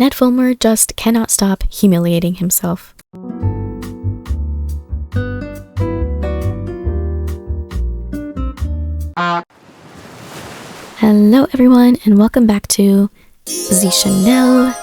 Nedfulmer just cannot stop humiliating himself. Hello everyone, and welcome back to the Chanel.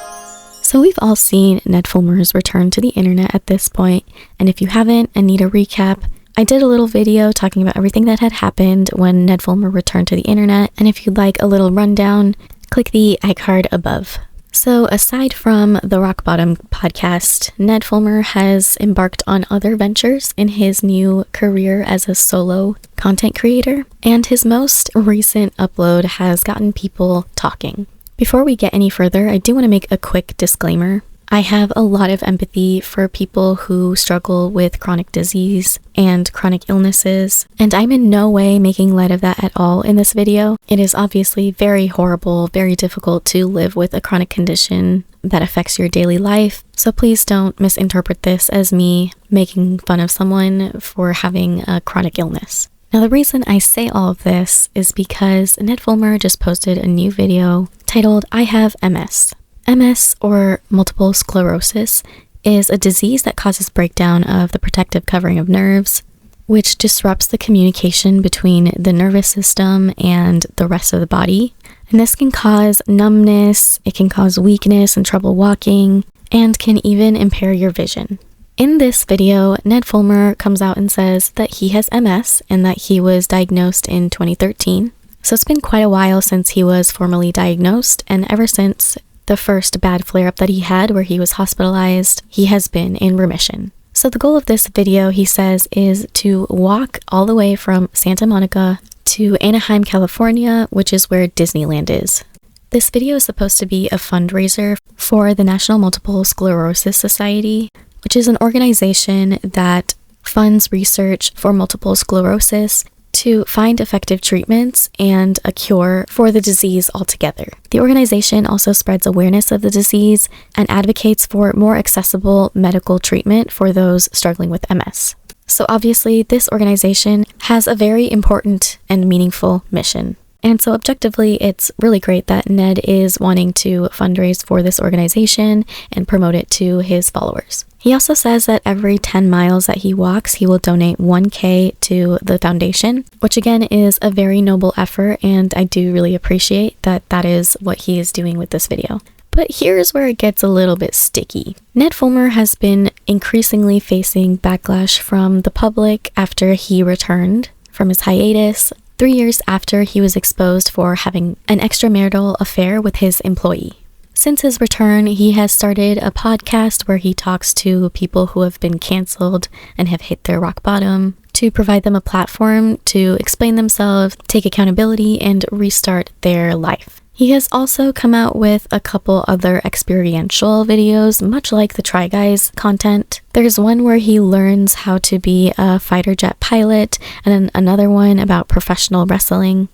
So we've all seen Nedfulmer's return to the internet at this point, and if you haven't and need a recap, I did a little video talking about everything that had happened when Nedfulmer returned to the internet, and if you'd like a little rundown, click the iCard above. So aside from the Rock Bottom podcast, Nedfulmer has embarked on other ventures in his new career as a solo content creator, and his most recent upload has gotten people talking. Before we get any further, I do want to make a quick disclaimer. I have a lot of empathy for people who struggle with chronic disease and chronic illnesses, and I'm in no way making light of that at all in this video. It is obviously very horrible, very difficult to live with a chronic condition that affects your daily life, so please don't misinterpret this as me making fun of someone for having a chronic illness. Now, the reason I say all of this is because Nedfulmer just posted a new video titled, I have MS. MS, or multiple sclerosis, is a disease that causes breakdown of the protective covering of nerves, which disrupts the communication between the nervous system and the rest of the body. And this can cause numbness, it can cause weakness and trouble walking, and can even impair your vision. In this video, Nedfulmer comes out and says that he has MS and that he was diagnosed in 2013. So it's been quite a while since he was formally diagnosed, and ever since the first bad flare-up that he had where he was hospitalized, he has been in remission. So the goal of this video, he says, is to walk all the way from Santa Monica to Anaheim, California, which is where Disneyland is. This video is supposed to be a fundraiser for the National Multiple Sclerosis Society, which is an organization that funds research for multiple sclerosis to find effective treatments and a cure for the disease altogether. The organization also spreads awareness of the disease and advocates for more accessible medical treatment for those struggling with MS. So obviously, this organization has a very important and meaningful mission. And so objectively, it's really great that Ned is wanting to fundraise for this organization and promote it to his followers. He also says that every 10 miles that he walks, he will donate $1,000 to the foundation, which again is a very noble effort, and I do really appreciate that that is what he is doing with this video. But here's where it gets a little bit sticky. Nedfulmer has been increasingly facing backlash from the public after he returned from his hiatus, 3 years after he was exposed for having an extramarital affair with his employee. Since his return, he has started a podcast where he talks to people who have been canceled and have hit their rock bottom to provide them a platform to explain themselves, take accountability, and restart their life. He has also come out with a couple other experiential videos, much like the Tryguys content. There's one where he learns how to be a fighter jet pilot, and then another one about professional wrestling.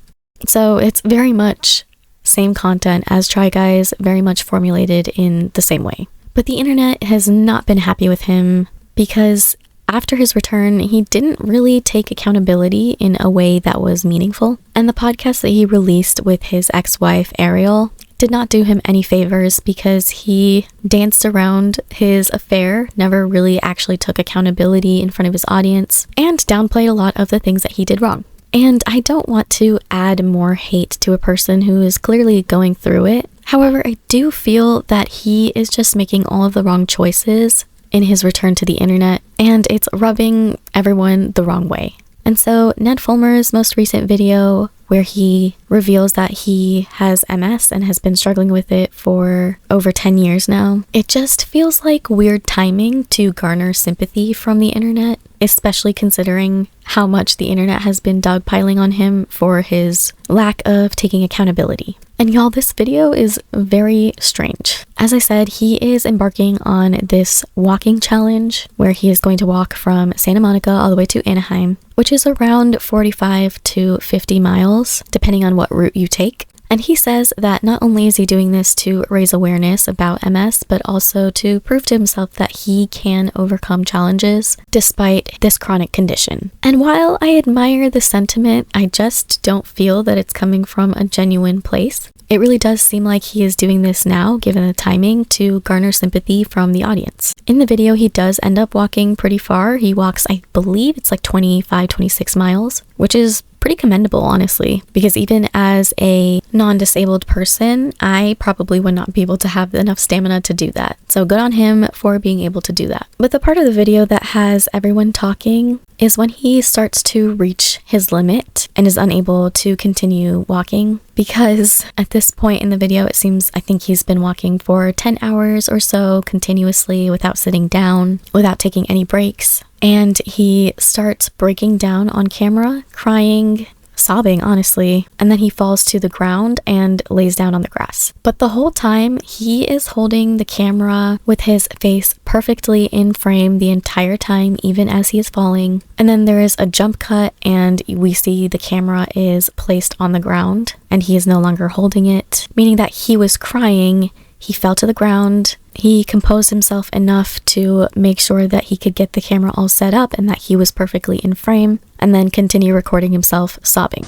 So it's very much same content as Tryguys, very much formulated in the same way. But the internet has not been happy with him because after his return, he didn't really take accountability in a way that was meaningful. And the podcast that he released with his ex-wife, Ariel, did not do him any favors because he danced around his affair, never really actually took accountability in front of his audience, and downplayed a lot of the things that he did wrong. And I don't want to add more hate to a person who is clearly going through it. However, I do feel that he is just making all of the wrong choices in his return to the internet, and it's rubbing everyone the wrong way. And so Nedfulmer's most recent video, where he reveals that he has MS and has been struggling with it for over 10 years now, it just feels like weird timing to garner sympathy from the internet, especially considering how much the internet has been dogpiling on him for his lack of taking accountability. And y'all, this video is very strange. As I said, he is embarking on this walking challenge where he is going to walk from Santa Monica all the way to Anaheim, which is around 45 to 50 miles, depending on what route you take. And he says that not only is he doing this to raise awareness about MS, but also to prove to himself that he can overcome challenges despite this chronic condition. And while I admire the sentiment, I just don't feel that it's coming from a genuine place. It really does seem like he is doing this now, given the timing, to garner sympathy from the audience. In the video, he does end up walking pretty far. He walks, I believe it's like 25, 26 miles, which is pretty commendable, honestly, because even as a non-disabled person, I probably would not be able to have enough stamina to do that. So good on him for being able to do that. But the part of the video that has everyone talking is when he starts to reach his limit and is unable to continue walking, because at this point in the video, it seems, I think he's been walking for 10 hours or so continuously without sitting down, without taking any breaks. And he starts breaking down on camera, crying, sobbing, honestly, and then he falls to the ground and lays down on the grass. But the whole time, he is holding the camera with his face perfectly in frame the entire time, even as he is falling. And then there is a jump cut, and we see the camera is placed on the ground, and he is no longer holding it, meaning that he was crying. He fell to the ground. He composed himself enough to make sure that he could get the camera all set up and that he was perfectly in frame, and then continue recording himself sobbing.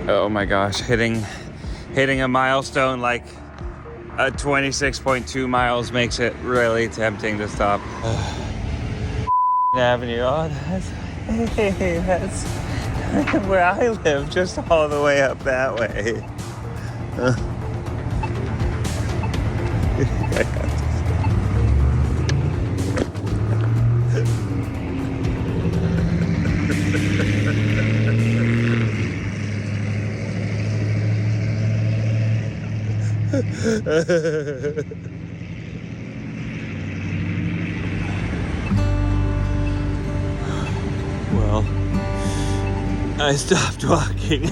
Oh my gosh, hitting a milestone like 26.2 miles makes it really tempting to stop. Avenue, oh that's where I live, just all the way up that way. Well, I stopped walking.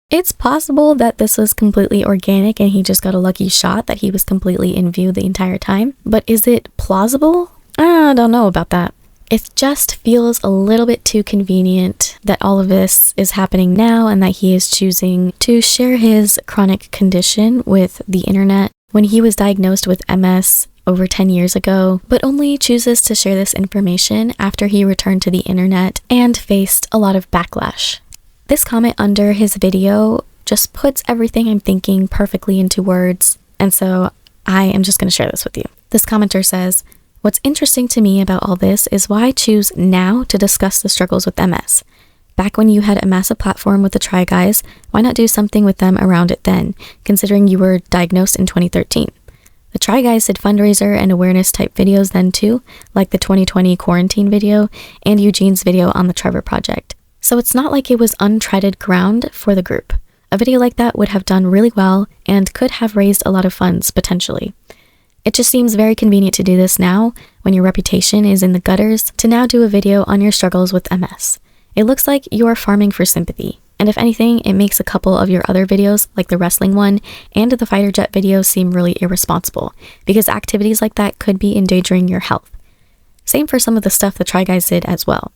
It's possible that this was completely organic and he just got a lucky shot that he was completely in view the entire time, but is it plausible? I don't know about that. It just feels a little bit too convenient that all of this is happening now and that he is choosing to share his chronic condition with the internet when he was diagnosed with MS over 10 years ago, but only chooses to share this information after he returned to the internet and faced a lot of backlash. This comment under his video just puts everything I'm thinking perfectly into words, and so I am just going to share this with you. This commenter says, "What's interesting to me about all this is why choose now to discuss the struggles with MS. Back when you had a massive platform with the tryguys, why not do something with them around it then, considering you were diagnosed in 2013? The tryguys did fundraiser and awareness type videos then too, like the 2020 quarantine video and Eugene's video on the Trevor Project. So it's not like it was untreaded ground for the group. A video like that would have done really well and could have raised a lot of funds, potentially. It just seems very convenient to do this now, when your reputation is in the gutters, to now do a video on your struggles with MS. It looks like you are farming for sympathy, and if anything, it makes a couple of your other videos, like the wrestling one and the fighter jet video, seem really irresponsible, because activities like that could be endangering your health. Same for some of the stuff the tryguys did as well.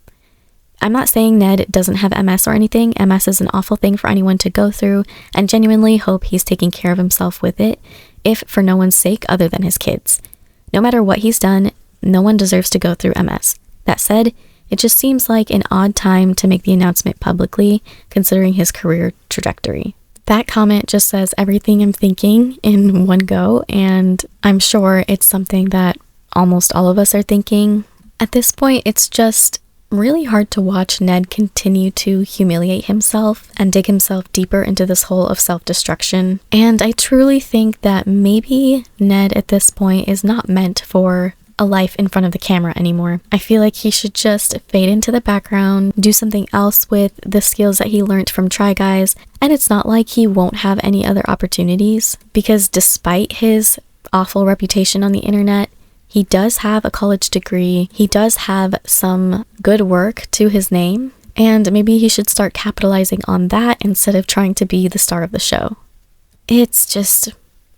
I'm not saying Ned doesn't have MS or anything. MS is an awful thing for anyone to go through, and genuinely hope he's taking care of himself with it, if for no one's sake other than his kids. No matter what he's done, no one deserves to go through MS. That said, it just seems like an odd time to make the announcement publicly, considering his career trajectory." That comment just says everything I'm thinking in one go, and I'm sure it's something that almost all of us are thinking. At this point, it's just really hard to watch Ned continue to humiliate himself and dig himself deeper into this hole of self-destruction. And I truly think that maybe Ned at this point is not meant for a life in front of the camera anymore. I feel like he should just fade into the background, do something else with the skills that he learned from tryguys, and it's not like he won't have any other opportunities, because despite his awful reputation on the internet, he does have a college degree, he does have some good work to his name, and maybe he should start capitalizing on that instead of trying to be the star of the show. It's just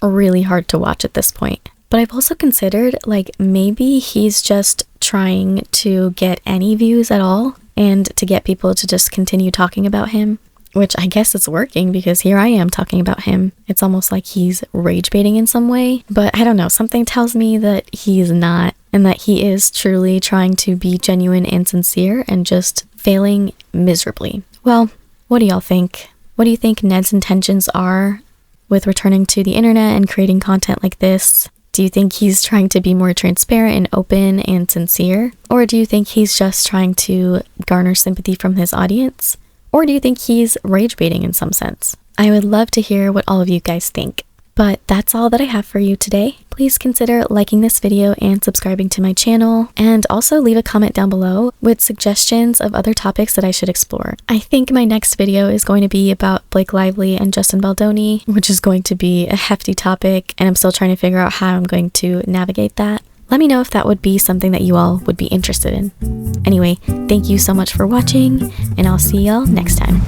really hard to watch at this point. But I've also considered, like, maybe he's just trying to get any views at all and to get people to just continue talking about him, which I guess it's working because here I am talking about him. It's almost like he's rage baiting in some way, but I don't know, something tells me that he's not and that he is truly trying to be genuine and sincere and just failing miserably. Well, what do y'all think? What do you think Ned's intentions are with returning to the internet and creating content like this? Do you think he's trying to be more transparent and open and sincere? Or do you think he's just trying to garner sympathy from his audience? Or do you think he's rage baiting in some sense? I would love to hear what all of you guys think. But that's all that I have for you today. Please consider liking this video and subscribing to my channel, and also leave a comment down below with suggestions of other topics that I should explore. I think my next video is going to be about Blake Lively and Justin Baldoni, which is going to be a hefty topic, and I'm still trying to figure out how I'm going to navigate that. Let me know if that would be something that you all would be interested in. Anyway, thank you so much for watching, and I'll see y'all next time.